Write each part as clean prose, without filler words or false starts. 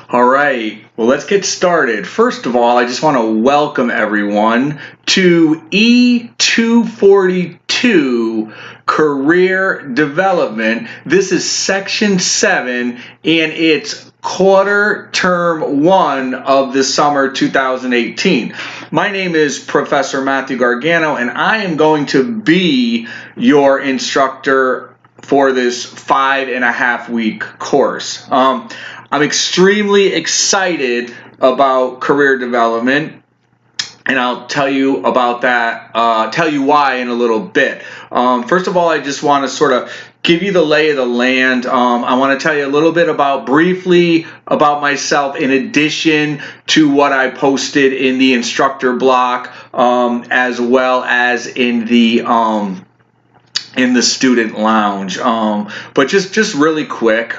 All right, well, let's get started. First of all, I just want to welcome everyone to E242 Career Development. This is Section 7, and it's quarter term 1 of the summer 2018. My name is Professor Matthew Gargano, and I am going to be your instructor for this 5.5-week course. I'm extremely excited about career development, and I'll tell you about that, tell you why in a little bit. First of all, I just want to sort of give you the lay of the land. I want to tell you a little bit briefly about myself, in addition to what I posted in the instructor block, as well as in the student lounge. But just really quick.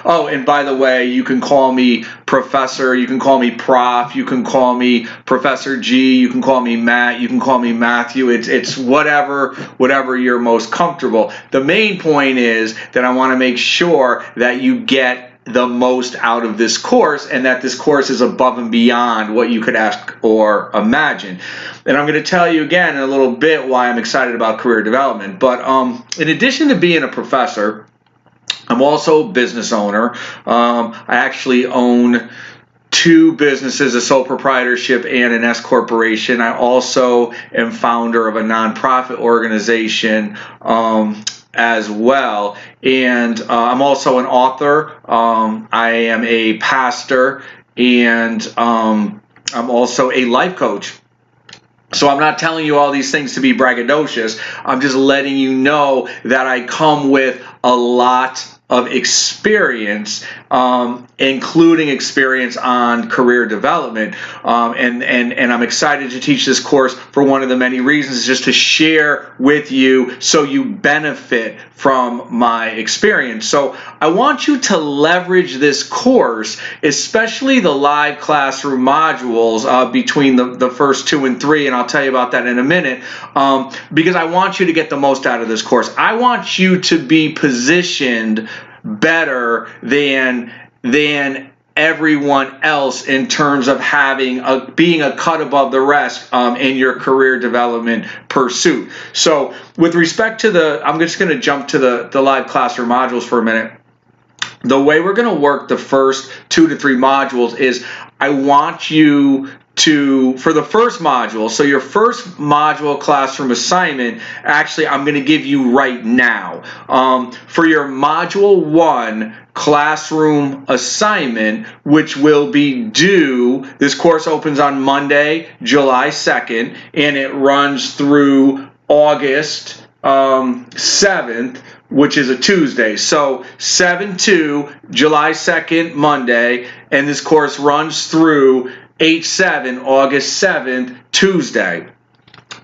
Oh, and by the way, you can call me Professor, you can call me Prof, you can call me Professor G, you can call me Matt, you can call me Matthew. It's whatever you're most comfortable. The main point is that I want to make sure that you get the most out of this course, and that this course is above and beyond what you could ask or imagine. And I'm going to tell you again in a little bit why I'm excited about career development. But in addition to being a professor, I'm also a business owner. I actually own 2 businesses, a sole proprietorship and an S corporation. I also am founder of a nonprofit organization as well, and I'm also an author. I am a pastor, and I'm also a life coach. So I'm not telling you all these things to be braggadocious. I'm just letting you know that I come with a lot of experience, including experience on career development, and I'm excited to teach this course for one of the many reasons, just to share with you so you benefit from my experience. So I want you to leverage this course, especially the live classroom modules between the first 2 and 3, and I'll tell you about that in a minute, because I want you to get the most out of this course. I want you to be positioned better than everyone else in terms of being a cut above the rest in your career development pursuit. So with respect to I'm just going to jump to the live classroom modules for a minute. The way we're going to work the first 2 to 3 modules is I want you to, for the first module, so your first module classroom assignment, actually I'm going to give you right now. For your module 1 classroom assignment, which will be due, this course opens on Monday, July 2nd, and it runs through August 7th, which is a Tuesday. So 7/2, July 2nd, Monday, and this course runs through 8/7, August 7th, Tuesday.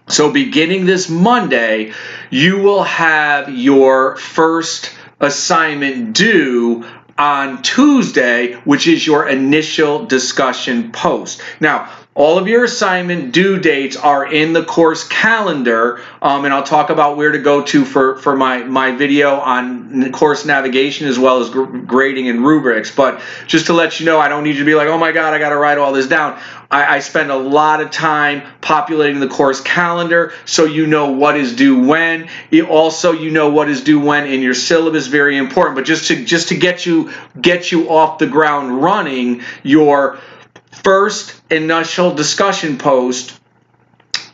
So beginning this Monday, you will have your first assignment due on Tuesday, which is your initial discussion post. Now, all of your assignment due dates are in the course calendar, and I'll talk about where to go to for my video on course navigation as well as grading and rubrics. But just to let you know, I don't need you to be like, oh my God, I got to write all this down. I spend a lot of time populating the course calendar so you know what is due when. Also, you know what is due when in your syllabus, very important. But just to get you off the ground running, your first initial discussion post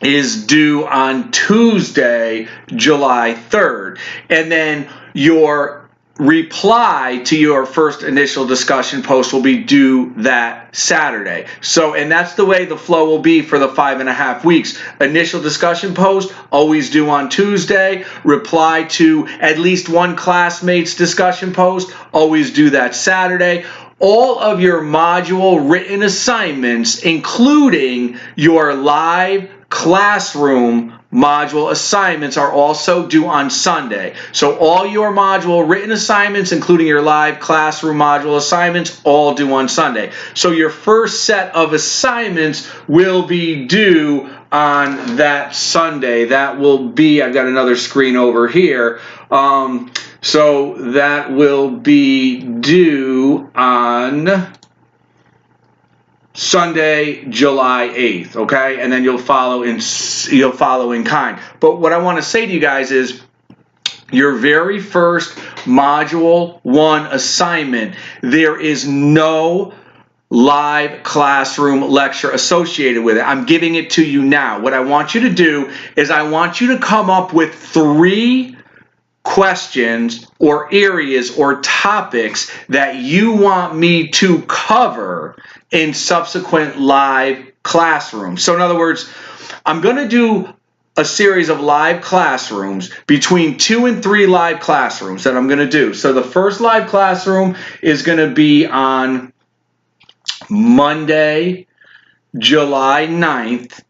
is due on Tuesday, July 3rd. And then your reply to your first initial discussion post will be due that Saturday. So, and that's the way the flow will be for the 5.5 weeks. Initial discussion post, always due on Tuesday. Reply to at least one classmate's discussion post, always due that Saturday. All of your module written assignments, including your live classroom module assignments, are also due on Sunday. So all your module written assignments, including your live classroom module assignments, all due on Sunday. So your first set of assignments will be due on that Sunday. That will be, I've got another screen over here. So that will be due on Sunday, July 8th, okay? And then you'll follow in kind. But what I want to say to you guys is your very first Module 1 assignment, there is no live classroom lecture associated with it. I'm giving it to you now. What I want you to do is I want you to come up with 3 questions or areas or topics that you want me to cover in subsequent live classrooms. So in other words, I'm going to do a series of live classrooms, between 2 and 3 live classrooms that I'm going to do. So the first live classroom is going to be on Monday, July 9th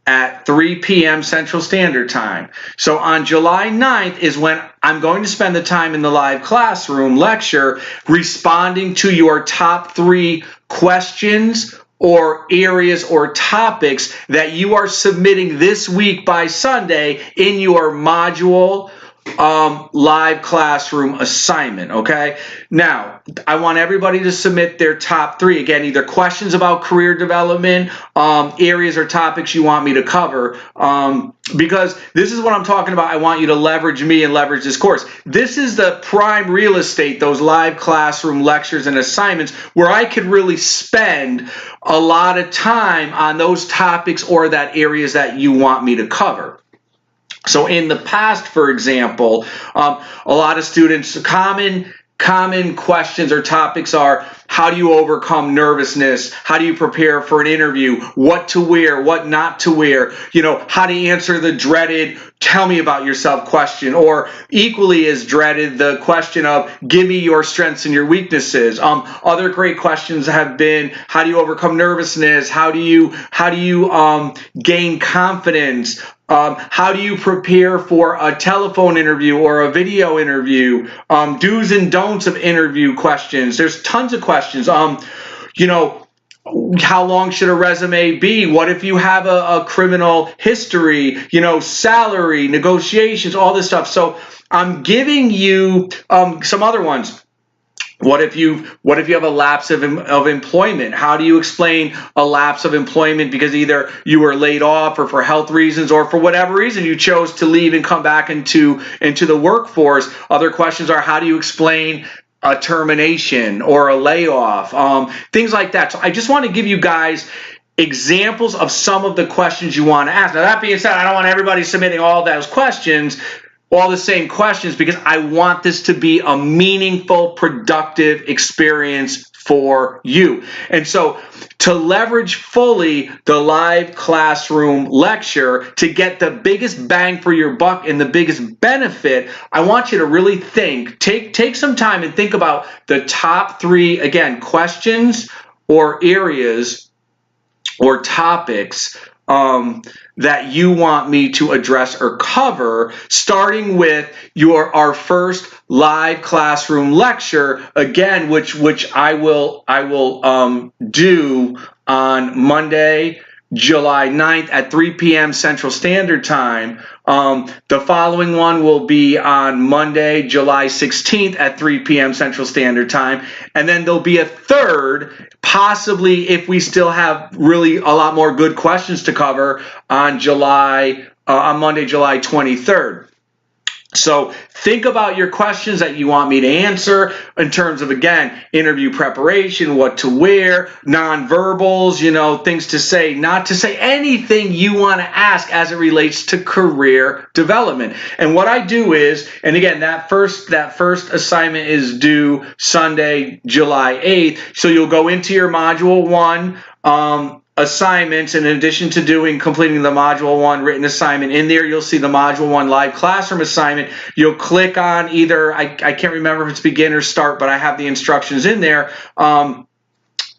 at 3 p.m. Central Standard Time. So on July 9th is when I'm going to spend the time in the live classroom lecture responding to your top 3 questions or areas or topics that you are submitting this week by Sunday in your module live classroom assignment, okay? Now, I want everybody to submit their top 3. Again, either questions about career development, areas or topics you want me to cover, because this is what I'm talking about. I want you to leverage me and leverage this course. This is the prime real estate, those live classroom lectures and assignments, where I could really spend a lot of time on those topics or that areas that you want me to cover. So in the past, for example, a lot of students, common questions or topics are: how do you overcome nervousness? How do you prepare for an interview? What to wear, what not to wear? You know, how to answer the dreaded "tell me about yourself" question, or equally as dreaded, the question of "give me your strengths and your weaknesses." Other great questions have been: how do you overcome nervousness? How do you gain confidence? How do you prepare for a telephone interview or a video interview? Do's and don'ts of interview questions. There's tons of questions. You know, how long should a resume be? What if you have a criminal history? You know, salary, negotiations, all this stuff. So I'm giving you some other ones. What if you have a lapse of employment? How do you explain a lapse of employment because either you were laid off or for health reasons or for whatever reason you chose to leave and come back into the workforce? Other questions are: how do you explain a termination or a layoff? Things like that. So I just want to give you guys examples of some of the questions you want to ask. Now, that being said, I don't want everybody submitting all those questions, all the same questions, because I want this to be a meaningful, productive experience for you. And so to leverage fully the live classroom lecture to get the biggest bang for your buck and the biggest benefit, I want you to really think, take some time and think about the top 3, again, questions or areas or topics that you want me to address or cover, starting with our first live classroom lecture, again, which I will do on Monday, July 9th at 3 p.m. Central Standard Time. The following one will be on Monday, July 16th at 3 p.m. Central Standard Time. And then there'll be a third, possibly if we still have really a lot more good questions to cover, on Monday, July 23rd. So think about your questions that you want me to answer in terms of, again, interview preparation, what to wear, nonverbals, you know, things to say, not to say, anything you want to ask as it relates to career development. And what I do is, and again, that first assignment is due Sunday, July 8th. So you'll go into your Module 1 assignments, and in addition to completing the Module 1 written assignment, in there you'll see the Module 1 live classroom assignment. You'll click on either, I can't remember if it's begin or start, but I have the instructions in there, and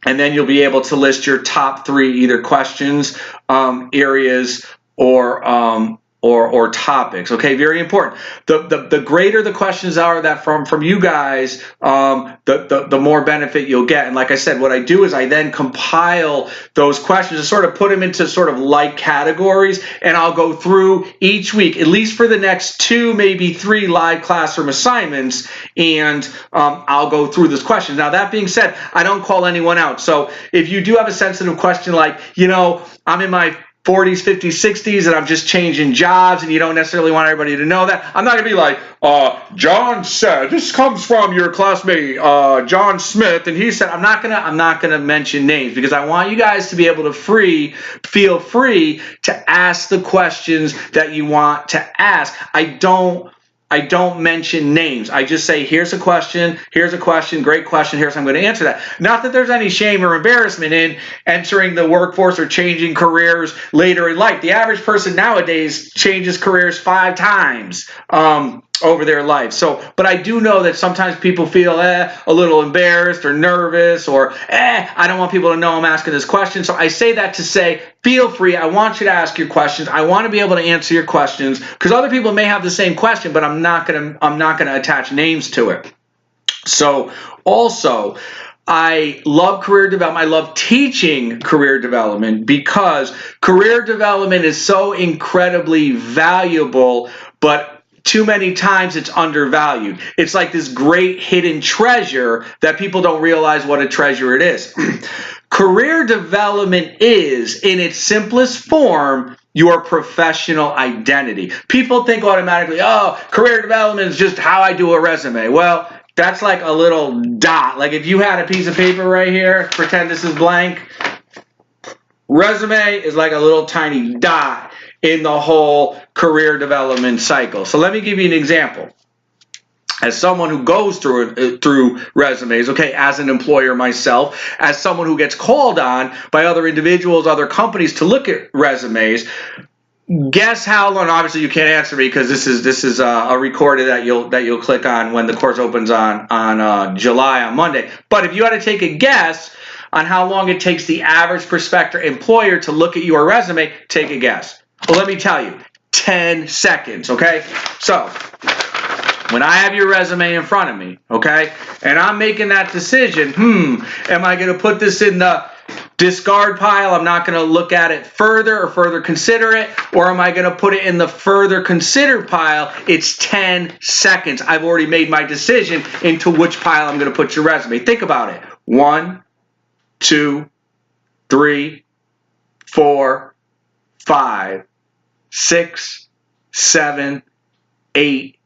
then you'll be able to list your top 3 either questions, areas, or or topics. Okay, very important. The greater the questions are that from you guys, the more benefit you'll get. And like I said, what I do is I then compile those questions and sort of put them into sort of like categories, and I'll go through each week, at least for the next 2, maybe 3 live classroom assignments, and I'll go through this question. Now, that being said, I don't call anyone out. So if you do have a sensitive question like, I'm in my 40s, 50s, 60s, and I'm just changing jobs, and you don't necessarily want everybody to know that, I'm not going to be like, John said, this comes from your classmate, John Smith, and he said, I'm not gonna mention names, because I want you guys to be able to feel free to ask the questions that you want to ask. I don't mention names. I just say, here's a question, great question, here's how I'm going to answer that. Not that there's any shame or embarrassment in entering the workforce or changing careers later in life. The average person nowadays changes careers 5 times over their life. But I do know that sometimes people feel a little embarrassed or nervous, or I don't want people to know I'm asking this question. So I say that to say, feel free. I want you to ask your questions. I want to be able to answer your questions, because other people may have the same question, but I'm not gonna attach names to it. So also, I love career development. I love teaching career development, because career development is so incredibly valuable, but too many times it's undervalued. It's like this great hidden treasure that people don't realize what a treasure it is. Career development is, in its simplest form, your professional identity. People think automatically, career development is just how I do a resume. Well, that's like a little dot. Like if you had a piece of paper right here, pretend this is blank. Resume is like a little tiny dot in the whole career development cycle. So let me give you an example. As someone who goes through resumes, okay, as an employer myself, as someone who gets called on by other individuals, other companies to look at resumes, guess how long? Obviously, you can't answer me, because this is a recorded that you'll click on when the course opens on July, on Monday. But if you had to take a guess on how long it takes the average prospective employer to look at your resume, take a guess. Well, let me tell you, 10 seconds, okay? So when I have your resume in front of me, okay, and I'm making that decision, am I going to put this in the discard pile? I'm not going to look at it further or further consider it, or am I going to put it in the further consider pile? It's 10 seconds. I've already made my decision into which pile I'm going to put your resume. Think about it. 1, 2, 3, 4, 5, 6, 7, 8,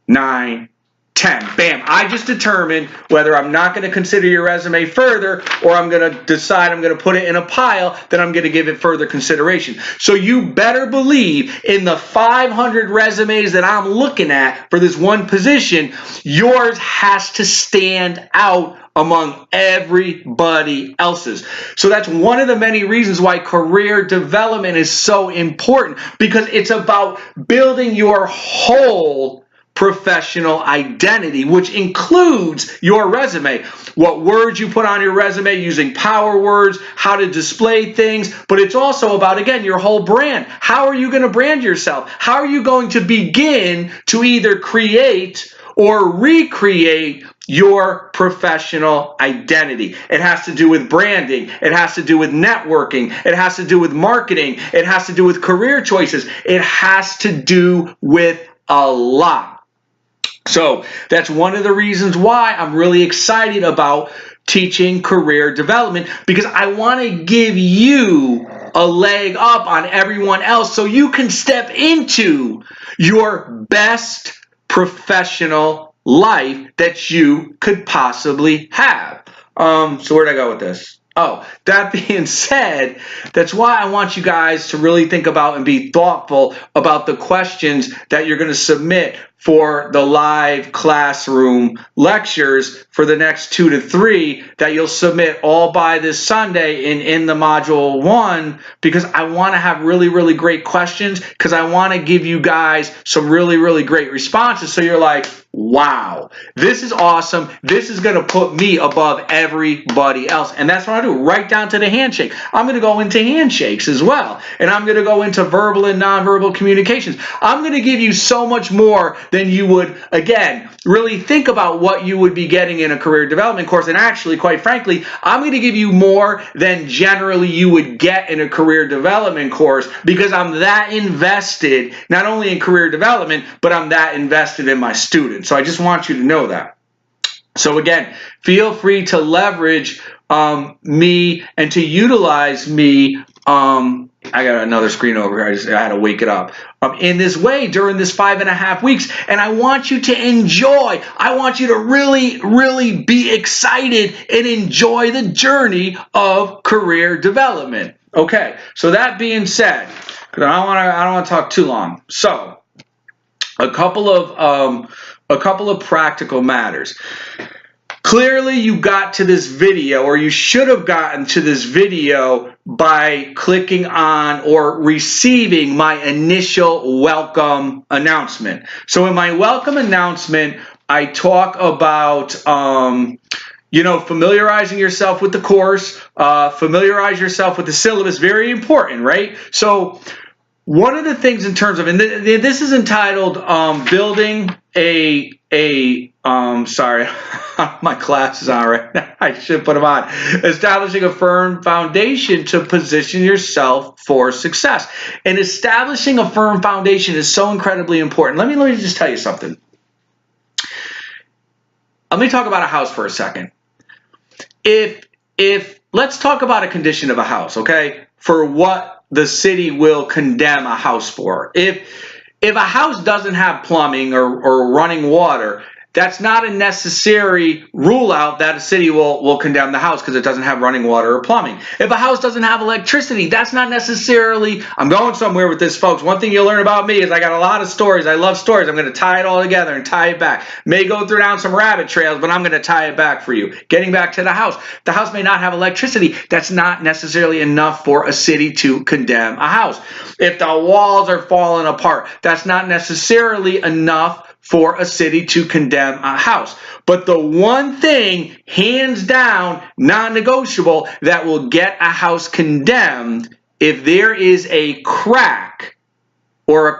9, 10. Bam. I just determined whether I'm not going to consider your resume further, or I'm going to decide I'm going to put it in a pile, then I'm going to give it further consideration. So you better believe, in the 500 resumes that I'm looking at for this one position, yours has to stand out among everybody else's. So that's one of the many reasons why career development is so important, because it's about building your whole professional identity, which includes your resume, what words you put on your resume using power words, how to display things, but it's also about, again, your whole brand. How are you going to brand yourself? How are you going to begin to either create or recreate your professional identity? It has to do with branding. It has to do with networking. It has to do with marketing. It has to do with career choices. It has to do with a lot. So that's one of the reasons why I'm really excited about teaching career development, because I want to give you a leg up on everyone else so you can step into your best professional life that you could possibly have. So where'd I go with this? Oh, that being said, that's why I want you guys to really think about and be thoughtful about the questions that you're going to submit for the live classroom lectures for the next 2 to 3 that you'll submit all by this Sunday in the module 1, because I want to have really, really great questions, because I want to give you guys some really, really great responses. So you're like, wow, this is awesome. This is going to put me above everybody else. And that's what I do, right down to the handshake. I'm going to go into handshakes as well. And I'm going to go into verbal and nonverbal communications. I'm going to give you so much more than you would, again, really think about what you would be getting in a career development course. And actually, quite frankly, I'm going to give you more than generally you would get in a career development course, because I'm that invested, not only in career development, but I'm that invested in my students. So I just want you to know that. So again, feel free to leverage me and to utilize me. I got another screen over here. I had to wake it up. In this way during this 5.5 weeks. And I want you to enjoy. I want you to really, really be excited and enjoy the journey of career development. Okay, so that being said, because I don't want to talk too long. So a couple of practical matters. Clearly, you got to this video, or you should have gotten to this video by clicking on or receiving my initial welcome announcement. So in my welcome announcement, I talk about familiarizing yourself with the course, familiarize yourself with the syllabus. Very important, right? So one of the things in terms of, and this is entitled building sorry, my glasses on right now. I should put them on. Establishing a firm foundation to position yourself for success. And establishing a firm foundation is so incredibly important. Let me just tell you something. Let me talk about a house for a second. If let's talk about a condition of a house, okay? For what the city will condemn a house for. If a house doesn't have plumbing or running water, that's not a necessary rule out that a city will condemn the house because it doesn't have running water or plumbing. If a house doesn't have electricity, that's not necessarily, I'm going somewhere with this, folks. One thing you'll learn about me is I got a lot of stories. I love stories. I'm going to tie it all together and tie it back. May go through down some rabbit trails, but I'm going to tie it back for you. Getting back to the house. The house may not have electricity. That's not necessarily enough for a city to condemn a house. If the walls are falling apart, that's not necessarily enough for a city to condemn a house. But the one thing, hands down, non-negotiable, that will get a house condemned, if there is a crack or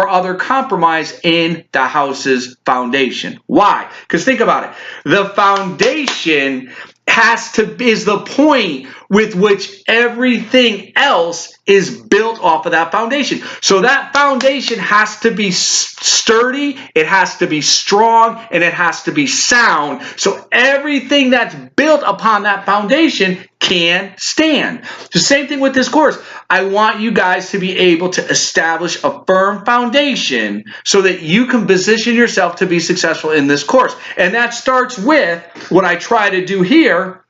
other compromise in the house's foundation. Why? Because think about it. The foundation is the point with which everything else is built off of that foundation. So that foundation has to be sturdy, it has to be strong, and it has to be sound. So everything that's built upon that foundation can stand. The same thing with this course. I want you guys to be able to establish a firm foundation so that you can position yourself to be successful in this course. And that starts with what I try to do here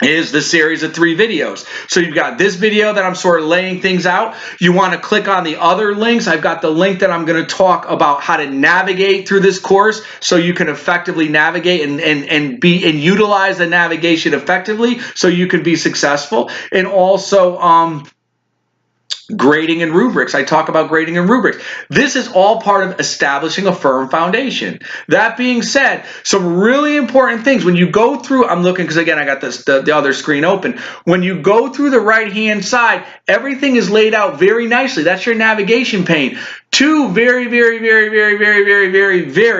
is the series of 3 videos. So you've got this video that I'm sort of laying things out. You want to click on the other links. I've got the link that I'm going to talk about how to navigate through this course so you can effectively navigate and utilize the navigation effectively so you can be successful. And also grading and rubrics. I talk about grading and rubrics. This is all part of establishing a firm foundation. That being said, some really important things when you go through, I'm looking because again I got the other screen open. When you go through the right hand side, everything is laid out very nicely. That's your navigation pane. 2 very,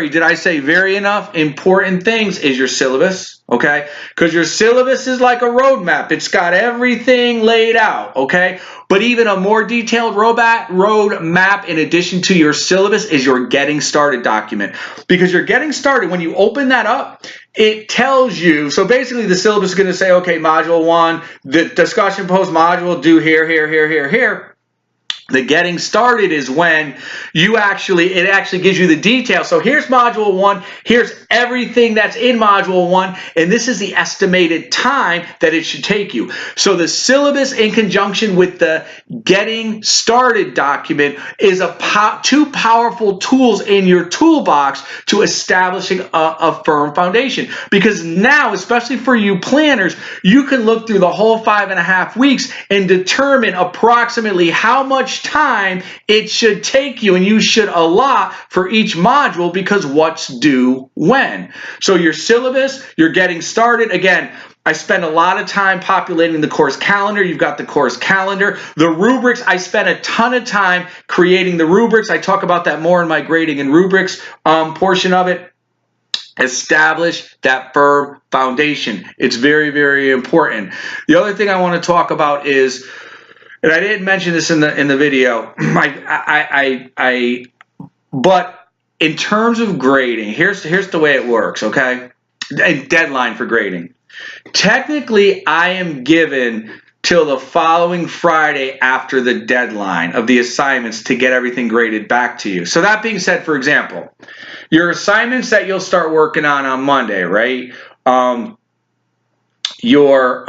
did I say very enough, important things is your syllabus, okay? Because your syllabus is like a roadmap. It's got everything laid out, okay? But even a more detailed roadmap in addition to your syllabus is your getting started document. Because your getting started, when you open that up, it tells you, so basically the syllabus is going to say, okay, module 1, the discussion post module due here. The getting started is when it actually gives you the details. So here's module 1, here's everything that's in module 1, and this is the estimated time that it should take you. So the syllabus in conjunction with the getting started document is two powerful tools in your toolbox to establishing a firm foundation. Because now, especially for you planners, you can look through the whole 5.5 weeks and determine approximately how much time it should take you, and you should allot for each module because what's due when. So your syllabus, you're getting started. Again, I spend a lot of time populating the course calendar. You've got the course calendar. The rubrics, I spent a ton of time creating the rubrics. I talk about that more in my grading and rubrics portion of it. Establish that firm foundation. It's very, very important. The other thing I want to talk about is, and I didn't mention this in the video, but in terms of grading, here's the way it works, okay? A deadline for grading. Technically, I am given till the following Friday after the deadline of the assignments to get everything graded back to you. So that being said, for example, your assignments that you'll start working on Monday, right? Your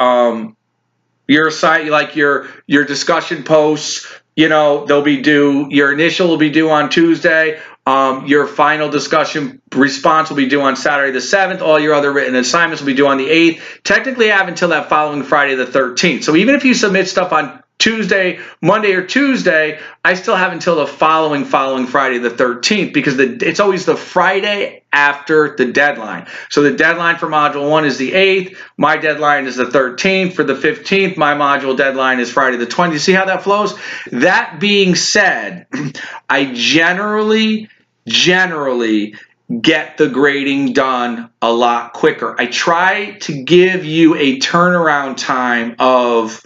site, like your discussion posts, they'll be due. Your initial will be due on Tuesday. Your final discussion response will be due on Saturday the 7th. All your other written assignments will be due on the 8th. Technically, I have until that following Friday the 13th. So even if you submit stuff on Tuesday, Monday, or Tuesday, I still have until the following Friday the 13th, because it's always the Friday after the deadline. So the deadline for module 1 is the 8th. My deadline is the 13th. For the 15th, my module deadline is Friday the 20th. You see how that flows? That being said, I generally get the grading done a lot quicker. I try to give you a turnaround time of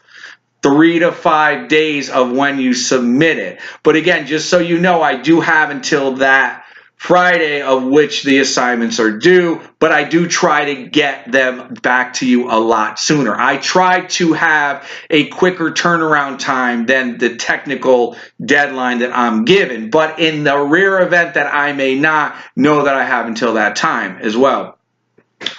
3 to 5 days of when you submit it. But again, just so you know, I do have until that Friday of which the assignments are due, but I do try to get them back to you a lot sooner. I try to have a quicker turnaround time than the technical deadline that I'm given, but in the rare event that I may not, know that I have until that time as well.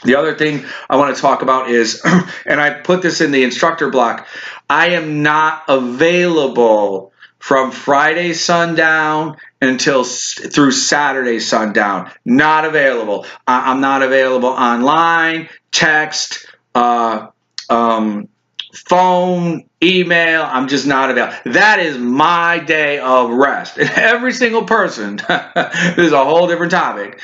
The other thing I want to talk about is, and I put this in the instructor block, I am not available from Friday sundown through Saturday sundown. Not available. I'm not available online, text, phone, email. I'm just not available. That is my day of rest. And every single person, this is a whole different topic,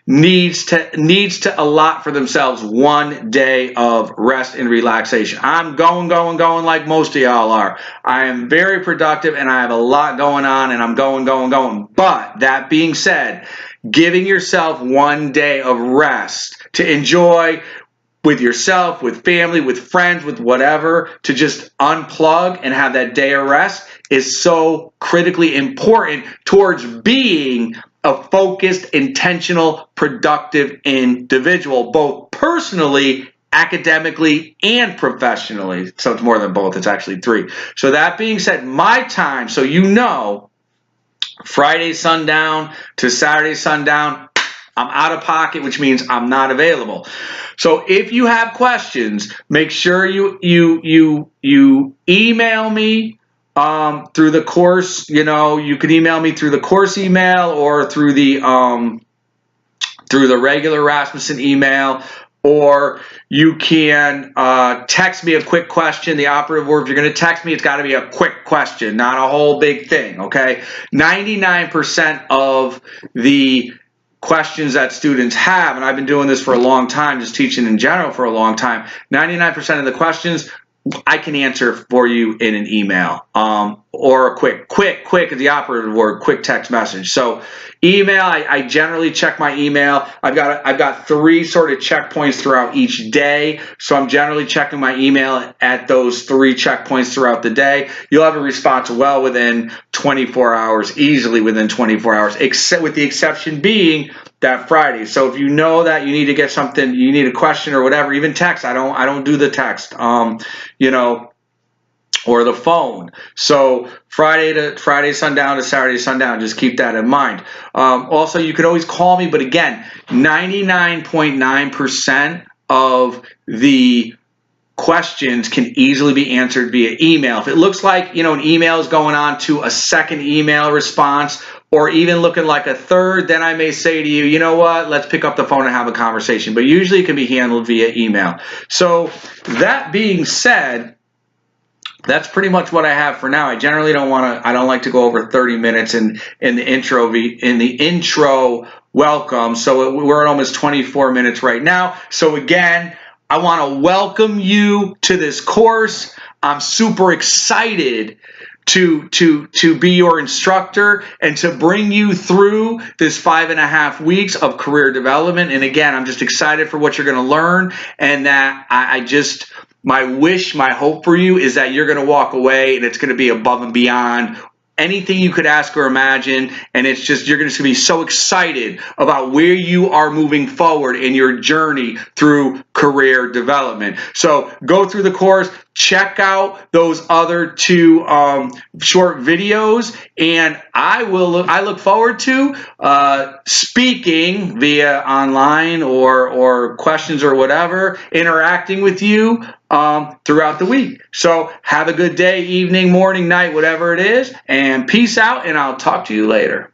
needs to allot for themselves 1 day of rest and relaxation. I'm going like most of y'all are. I am very productive and I have a lot going on, and I'm going. But that being said, giving yourself 1 day of rest to enjoy with yourself, with family, with friends, with whatever, to just unplug and have that day of rest is so critically important towards being a focused, intentional, productive individual, both personally, academically, and professionally. So it's more than both, it's actually 3. So that being said, my time, so you know, Friday sundown to Saturday sundown, I'm out of pocket, which means I'm not available. So if you have questions, make sure you email me through the course. You can email me through the course email or through the regular Rasmussen email, or you can text me a quick question. The operative word, if you're going to text me, it's got to be a quick question, not a whole big thing, okay? 99% of the questions that students have, and I've been doing this for a long time, just teaching in general for a long time, 99% of the questions I can answer for you in an email, or a quick is the operative word, quick text message. So email, I generally check my email. I've got 3 sort of checkpoints throughout each day, so I'm generally checking my email at those 3 checkpoints throughout the day. You'll have a response well within 24 hours, easily within 24 hours, except with the exception being that Friday. So if you know that you need to get something, you need a question or whatever, even text. I don't do the text. or the phone. So Friday sundown to Saturday sundown, just keep that in mind. Also, you could always call me, but again, 99.9% of the questions can easily be answered via email. If it looks like, an email is going on to a second email response, or even looking like a third, then I may say to you, you know what, let's pick up the phone and have a conversation. But usually it can be handled via email. So that being said, that's pretty much what I have for now. I generally don't like to go over 30 minutes in the intro welcome. So we're at almost 24 minutes right now. So again, I want to welcome you to this course. I'm super excited to be your instructor and to bring you through this 5.5 weeks of career development. And again, I'm just excited for what you're going to learn, and that my wish, my hope for you is that you're going to walk away and it's going to be above and beyond anything you could ask or imagine, and it's just, you're going to be so excited about where you are moving forward in your journey through career development. So go through the course, check out those other two short videos, and I look forward to speaking via online or questions or whatever, interacting with you throughout the week. So have a good day, evening, morning, night, whatever it is, and peace out, and I'll talk to you later.